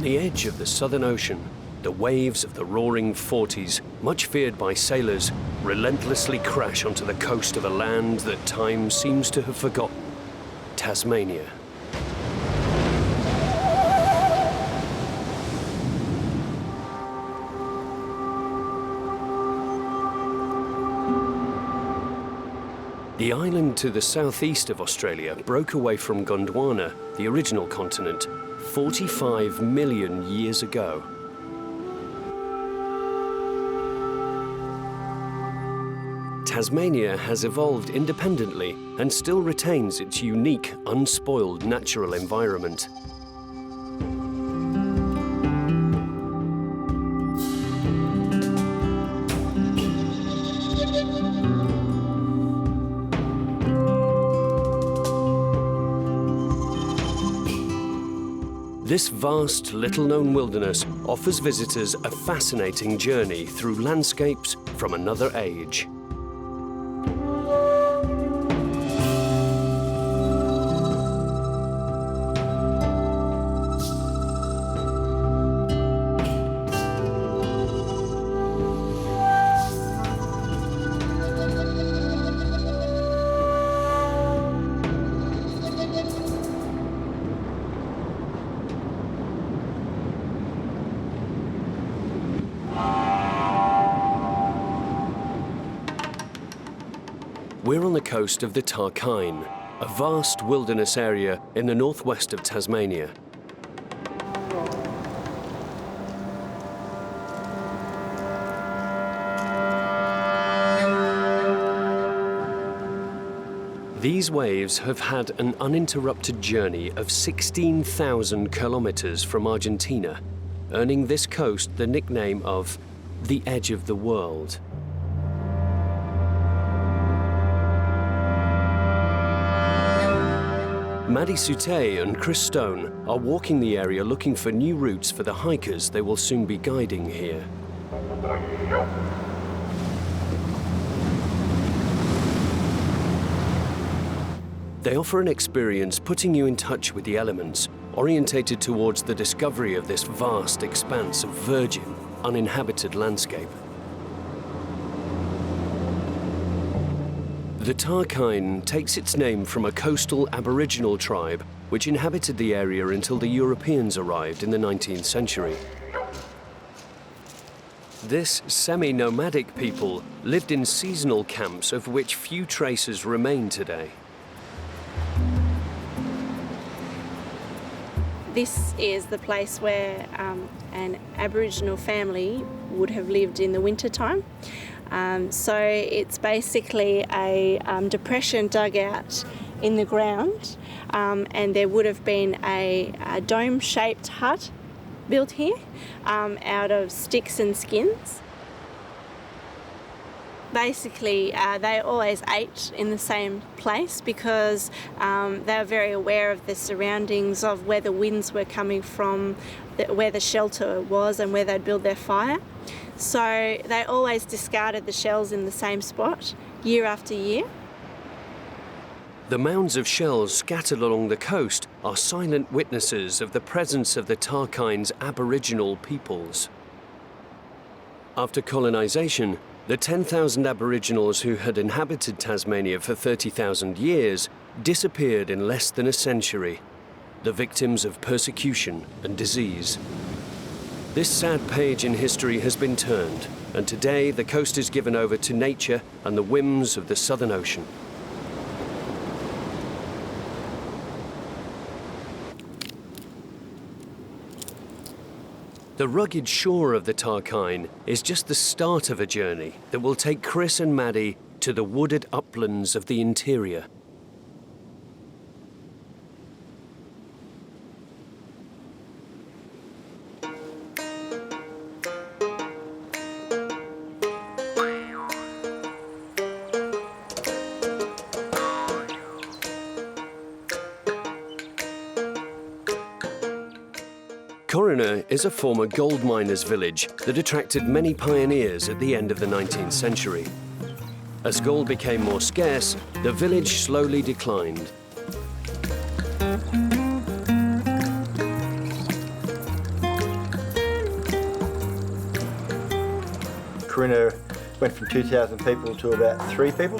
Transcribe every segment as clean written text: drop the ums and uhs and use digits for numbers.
the edge of the Southern Ocean, the waves of the roaring 40s, much feared by sailors, relentlessly crash onto the coast of a land that time seems to have forgotten, Tasmania. The island to the southeast of Australia broke away from Gondwana, the original continent, 45 million years ago. Tasmania has evolved independently and still retains its unique, unspoiled natural environment. This vast, little-known wilderness offers visitors a fascinating journey through landscapes from another age. We're on the coast of the Tarkine, a vast wilderness area in the northwest of Tasmania. These waves have had an uninterrupted journey of 16,000 kilometers from Argentina, earning this coast the nickname of the Edge of the World. Maddie Soutte and Chris Stone are walking the area looking for new routes for the hikers they will soon be guiding here. They offer an experience putting you in touch with the elements, orientated towards the discovery of this vast expanse of virgin, uninhabited landscape. The Tarkine takes its name from a coastal Aboriginal tribe which inhabited the area until the Europeans arrived in the 19th century. This semi-nomadic people lived in seasonal camps of which few traces remain today. This is the place where an Aboriginal family would have lived in the winter time. So it's basically a depression dug out in the ground, and there would have been a dome-shaped hut built here out of sticks and skins. Basically, they always ate in the same place because they were very aware of the surroundings of where the winds were coming from, where the shelter was and where they'd build their fire. So they always discarded the shells in the same spot year after year. The mounds of shells scattered along the coast are silent witnesses of the presence of the Tarkine's Aboriginal peoples. After colonisation, the 10,000 Aboriginals who had inhabited Tasmania for 30,000 years disappeared in less than a century, the victims of persecution and disease. This sad page in history has been turned, and today the coast is given over to nature and the whims of the Southern Ocean. The rugged shore of the Tarkine is just the start of a journey that will take Chris and Maddie to the wooded uplands of the interior. Coroner is a former gold miners' village that attracted many pioneers at the end of the 19th century. As gold became more scarce, the village slowly declined. Coroner went from 2,000 people to about 3 people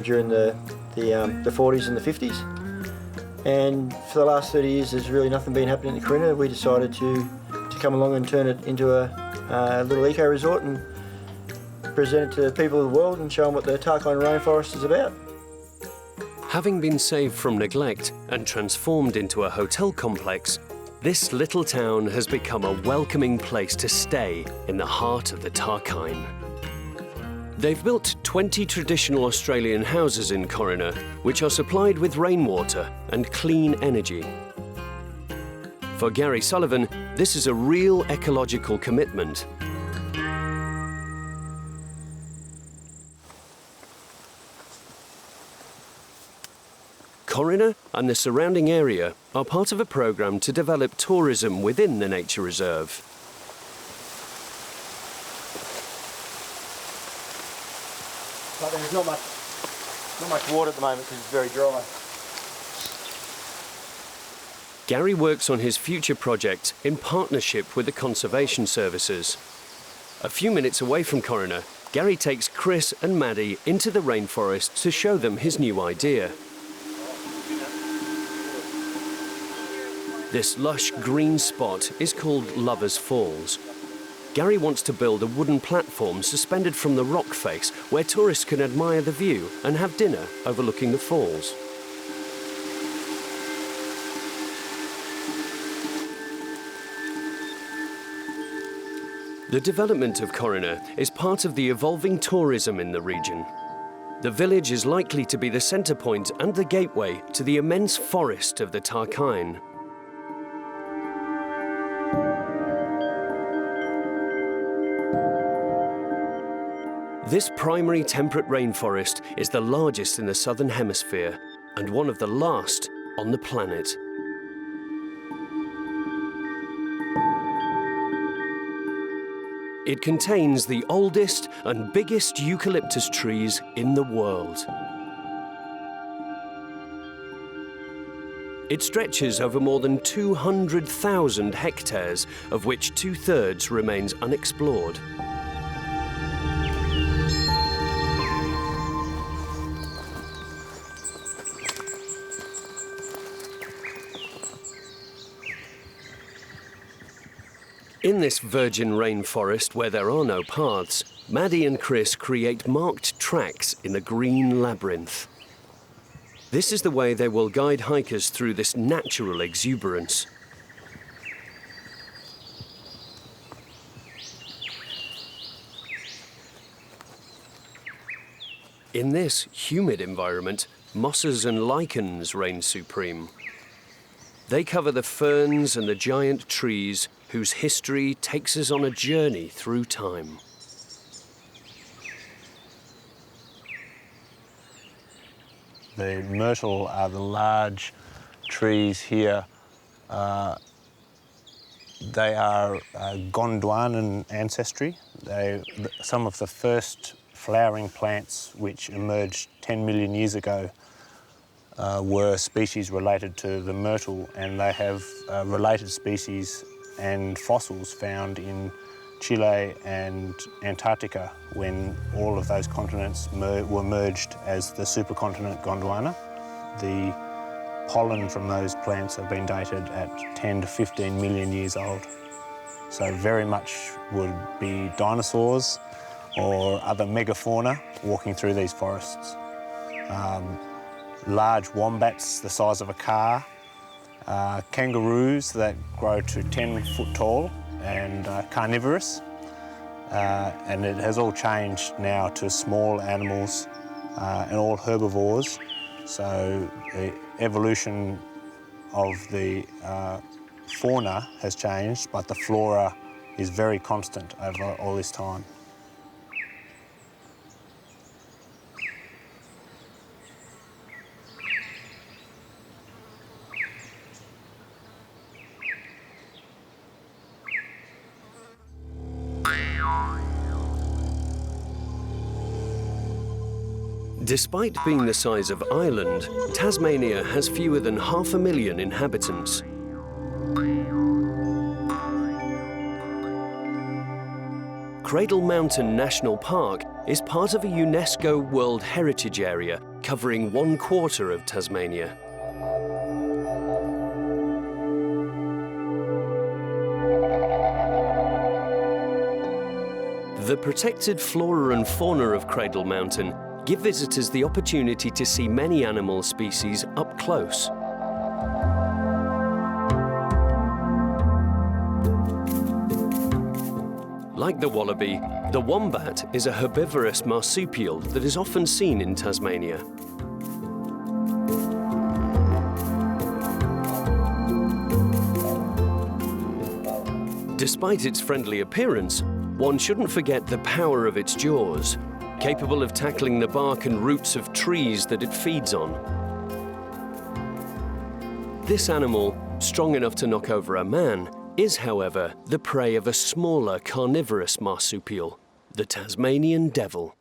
during the 40s and the 50s. And for the last 30 years, there's really nothing been happening at the Coroner. We decided to come along and turn it into a little eco resort and present it to the people of the world and show them what the Tarkine rainforest is about. Having been saved from neglect and transformed into a hotel complex, this little town has become a welcoming place to stay in the heart of the Tarkine. They've built 20 traditional Australian houses in Coroner, which are supplied with rainwater and clean energy. For Gary Sullivan, this is a real ecological commitment. Coroner and the surrounding area are part of a program to develop tourism within the nature reserve. But there's not much water at the moment because it's very dry. Gary works on his future project in partnership with the conservation services. A few minutes away from Coroner, Gary takes Chris and Maddie into the rainforest to show them his new idea. This lush green spot is called Lovers Falls. Gary wants to build a wooden platform suspended from the rock face where tourists can admire the view and have dinner overlooking the falls. The development of Coroner is part of the evolving tourism in the region. The village is likely to be the centre point and the gateway to the immense forest of the Tarkine. This primary temperate rainforest is the largest in the southern hemisphere and one of the last on the planet. It contains the oldest and biggest eucalyptus trees in the world. It stretches over more than 200,000 hectares, of which 2/3 remains unexplored. In this virgin rainforest where there are no paths, Maddie and Chris create marked tracks in the green labyrinth. This is the way they will guide hikers through this natural exuberance. In this humid environment, mosses and lichens reign supreme. They cover the ferns and the giant trees whose history takes us on a journey through time. The myrtle are the large trees here. They are Gondwanan ancestry. Some of the first flowering plants which emerged 10 million years ago were species related to the myrtle, and they have related species and fossils found in Chile and Antarctica when all of those continents were merged as the supercontinent Gondwana. The pollen from those plants have been dated at 10 to 15 million years old. So very much would be dinosaurs or other megafauna walking through these forests. Large wombats the size of a car, kangaroos that grow to 10 foot tall and carnivorous. And it has all changed now to small animals and all herbivores. So the evolution of the fauna has changed, but the flora is very constant over all this time. Despite being the size of Ireland, Tasmania has fewer than 500,000 inhabitants. Cradle Mountain National Park is part of a UNESCO World Heritage Area covering 1/4 of Tasmania. The protected flora and fauna of Cradle Mountain give visitors the opportunity to see many animal species up close. Like the wallaby, the wombat is a herbivorous marsupial that is often seen in Tasmania. Despite its friendly appearance, one shouldn't forget the power of its jaws, capable of tackling the bark and roots of trees that it feeds on. This animal, strong enough to knock over a man, is, however, the prey of a smaller carnivorous marsupial, the Tasmanian devil.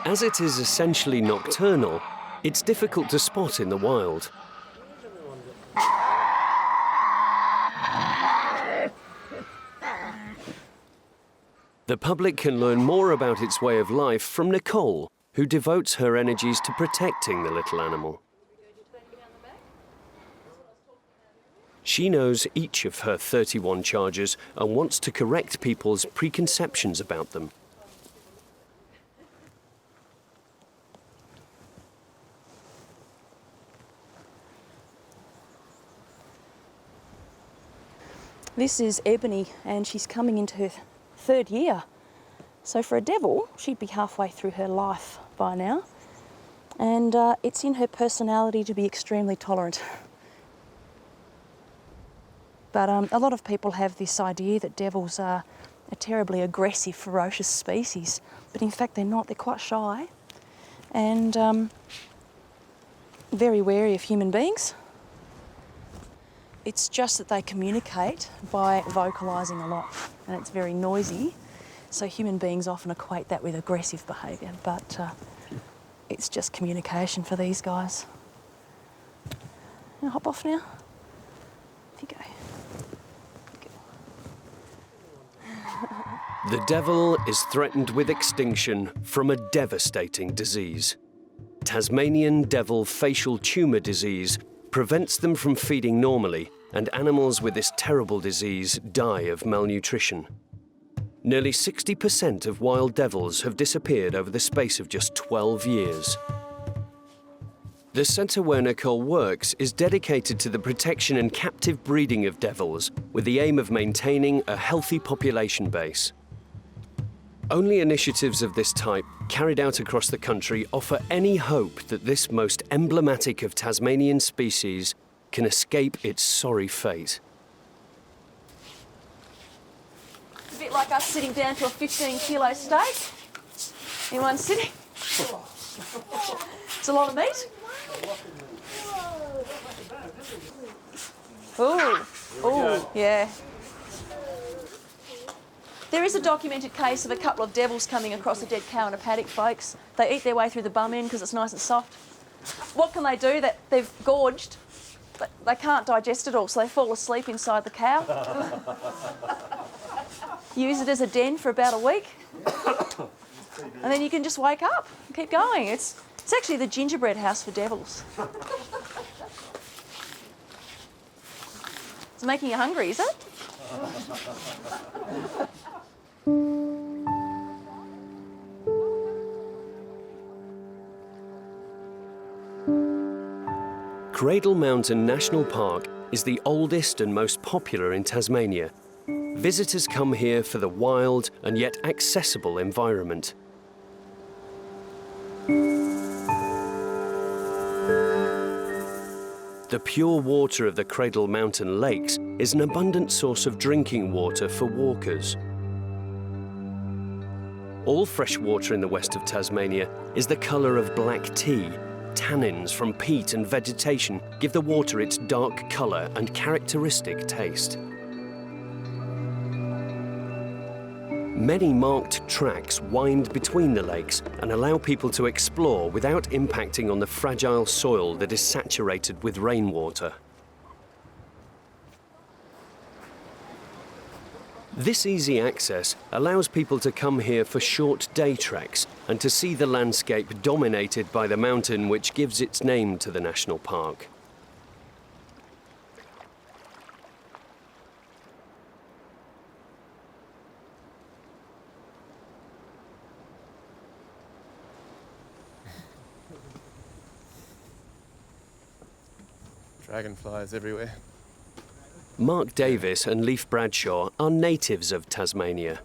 As it is essentially nocturnal, it's difficult to spot in the wild. The public can learn more about its way of life from Nicole, who devotes her energies to protecting the little animal. She knows each of her 31 chargers and wants to correct people's preconceptions about them. This is Ebony, and she's coming into her 3rd year. So for a devil, she'd be halfway through her life by now. And it's in her personality to be extremely tolerant. But a lot of people have this idea that devils are a terribly aggressive, ferocious species. But in fact, they're not. They're quite shy and very wary of human beings. It's just that they communicate by vocalising a lot, and it's very noisy. So human beings often equate that with aggressive behaviour, but it's just communication for these guys. I'll hop off now. Off you go. The devil is threatened with extinction from a devastating disease. Tasmanian devil facial tumour disease prevents them from feeding normally, and animals with this terrible disease die of malnutrition. Nearly 60% of wild devils have disappeared over the space of just 12 years. The centre where Nicole works is dedicated to the protection and captive breeding of devils, with the aim of maintaining a healthy population base. Only initiatives of this type, carried out across the country, offer any hope that this most emblematic of Tasmanian species can escape its sorry fate. It's a bit like us sitting down to a 15-kilo steak in one sitting. It's a lot of meat. Oh, yeah. There is a documented case of a couple of devils coming across a dead cow in a paddock, folks. They eat their way through the bum end because it's nice and soft. What can they do? That they've gorged. They can't digest it all, so they fall asleep inside the cow. Use it as a den for about a week. And then you can just wake up and keep going. It's actually the gingerbread house for devils. It's making you hungry, is it? Cradle Mountain National Park is the oldest and most popular in Tasmania. Visitors come here for the wild and yet accessible environment. The pure water of the Cradle Mountain lakes is an abundant source of drinking water for walkers. All fresh water in the west of Tasmania is the colour of black tea, tannins from peat and vegetation give the water its dark colour and characteristic taste. Many marked tracks wind between the lakes and allow people to explore without impacting on the fragile soil that is saturated with rainwater. This easy access allows people to come here for short day treks and to see the landscape dominated by the mountain which gives its name to the national park. Dragonflies everywhere. Mark Davis and Leif Bradshaw are natives of Tasmania.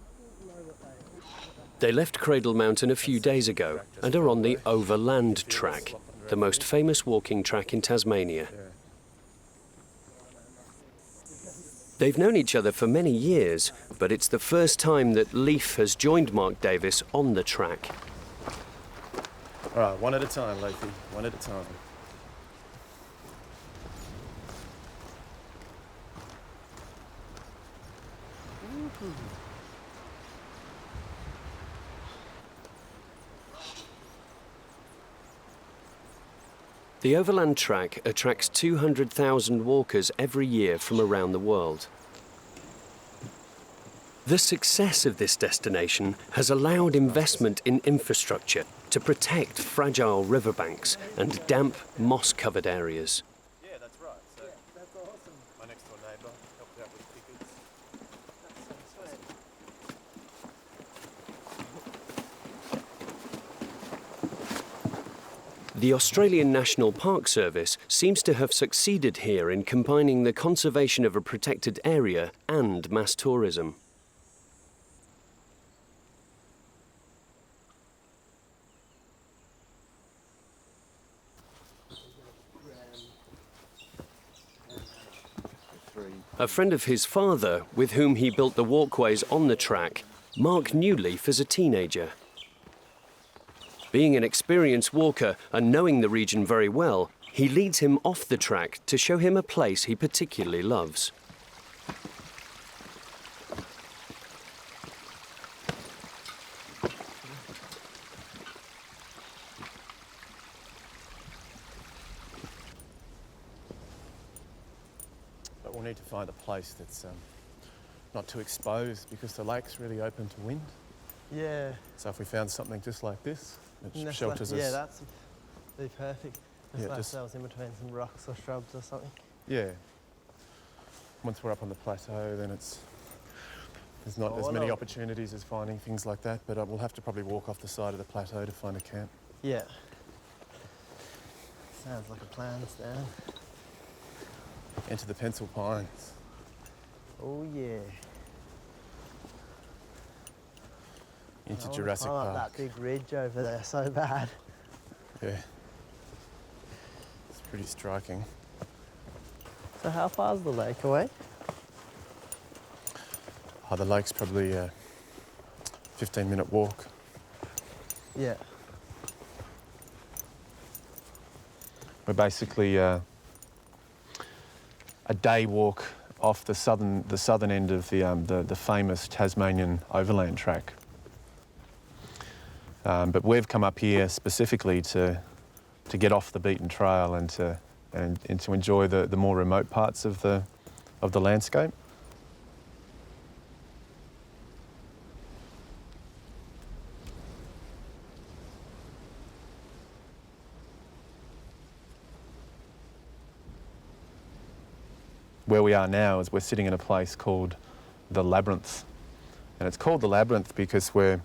They left Cradle Mountain a few days ago and are on the Overland Track, the most famous walking track in Tasmania. They've known each other for many years, but it's the first time that Leif has joined Mark Davis on the track. All right, one at a time, Leify, one at a time. The Overland Track attracts 200,000 walkers every year from around the world. The success of this destination has allowed investment in infrastructure to protect fragile riverbanks and damp, moss-covered areas. Yeah, that's right. So that's awesome. My next door neighbour helped out with pickets. The Australian National Park Service seems to have succeeded here in combining the conservation of a protected area and mass tourism. A friend of his father, with whom he built the walkways on the track, Mark knew Leif as a teenager. Being an experienced walker and knowing the region very well, he leads him off the track to show him a place he particularly loves. But we'll need to find a place that's not too exposed because the lake's really open to wind. Yeah. So if we found something just like this, it Nest shelters us. Yeah, that's be perfect. Just Yeah, like just- ourselves in between some rocks or shrubs or something. Yeah. Once we're up on the plateau, then there's not as Oh, many no. opportunities as finding things like that, but we'll have to probably walk off the side of the plateau to find a camp. Yeah. Sounds like a plan, Stan. Into the pencil pines. Oh yeah. Into I wanna Jurassic climb up Park. that big ridge over there so bad. Yeah. It's pretty striking. So how far's the lake away? Oh, the lake's probably a 15-minute walk. Yeah. We're basically a day walk off the southern end of the famous Tasmanian Overland Track. But we've come up here specifically to get off the beaten trail and to enjoy the more remote parts of the landscape. Where we are now is we're sitting in a place called the Labyrinth. And it's called the Labyrinth because we're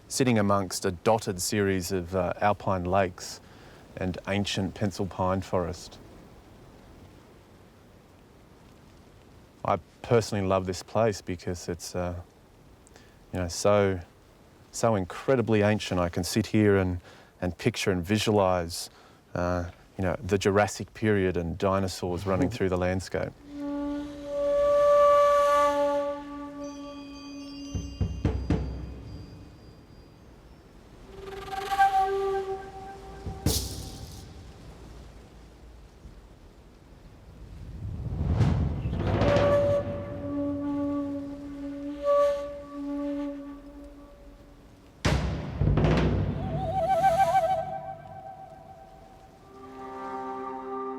sitting amongst a dotted series of alpine lakes and ancient pencil pine forest. I personally love this place because it's so incredibly ancient. I can sit here and picture and visualise the Jurassic period and dinosaurs running through the landscape.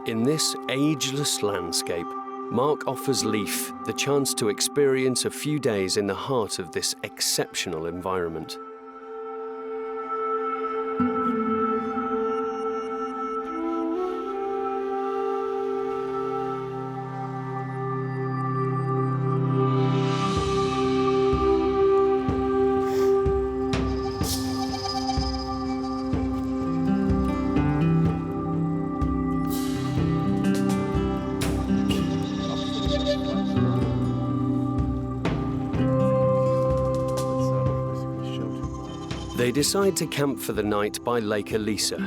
In this ageless landscape, Mark offers Leaf the chance to experience a few days in the heart of this exceptional environment. They decide to camp for the night by Lake Elisa,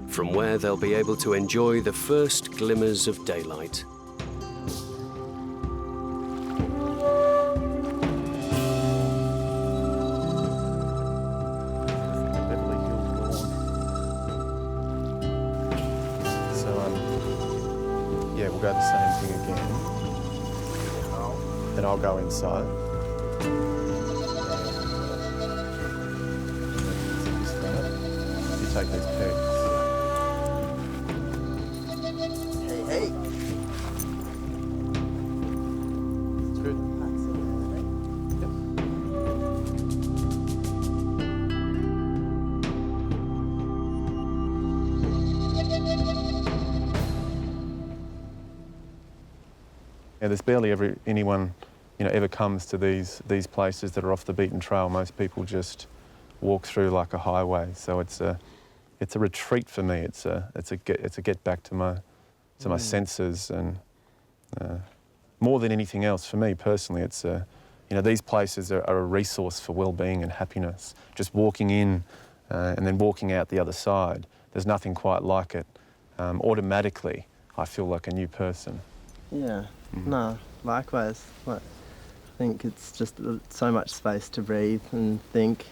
from where they'll be able to enjoy the first glimmers of daylight. Yeah, we'll go the same thing again. And I'll go inside. You take these pegs. Hey, hey. It's good. Yeah, there's barely anyone, ever comes to these places that are off the beaten trail. Most people just walk through like a highway. So it's a retreat for me. It's a get back to my senses, and more than anything else for me personally, it's these places are a resource for well-being and happiness. Just walking in and then walking out the other side, there's nothing quite like it. Automatically, I feel like a new person. Yeah, no, likewise. I think it's just so much space to breathe and think.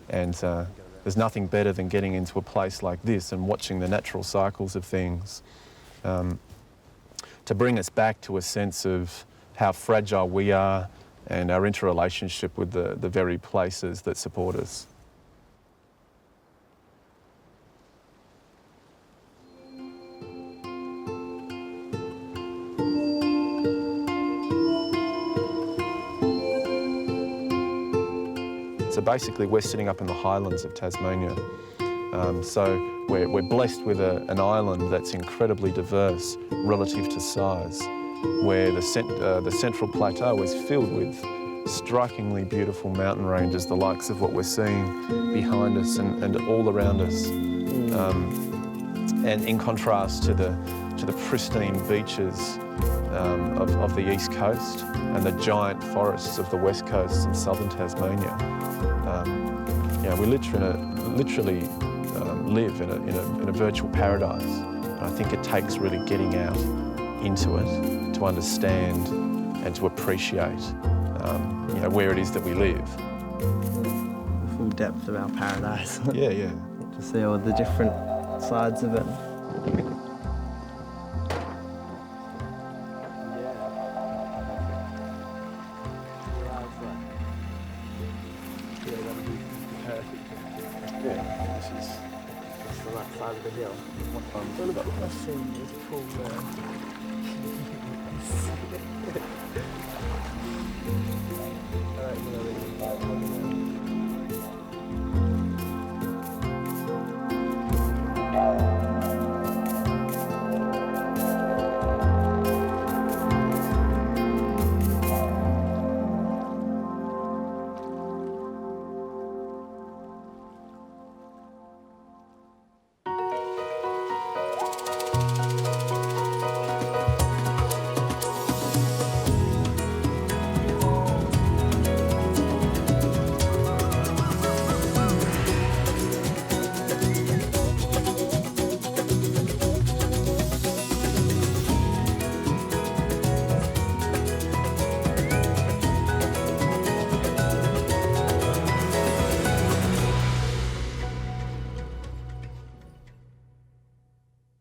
And there's nothing better than getting into a place like this and watching the natural cycles of things to bring us back to a sense of how fragile we are and our interrelationship with the very places that support us. So basically we're sitting up in the highlands of Tasmania. So we're blessed with an island that's incredibly diverse relative to size, where the central plateau is filled with strikingly beautiful mountain ranges, the likes of what we're seeing behind us and all around us. And in contrast to the pristine beaches of the east coast and the giant forests of the west coast and southern Tasmania. We literally live in a virtual paradise. And I think it takes really getting out into it to understand and to appreciate where it is that we live. The full depth of our paradise. Yeah, yeah. To see all the different sides of it. That's the right side of the hill. What about the pool there?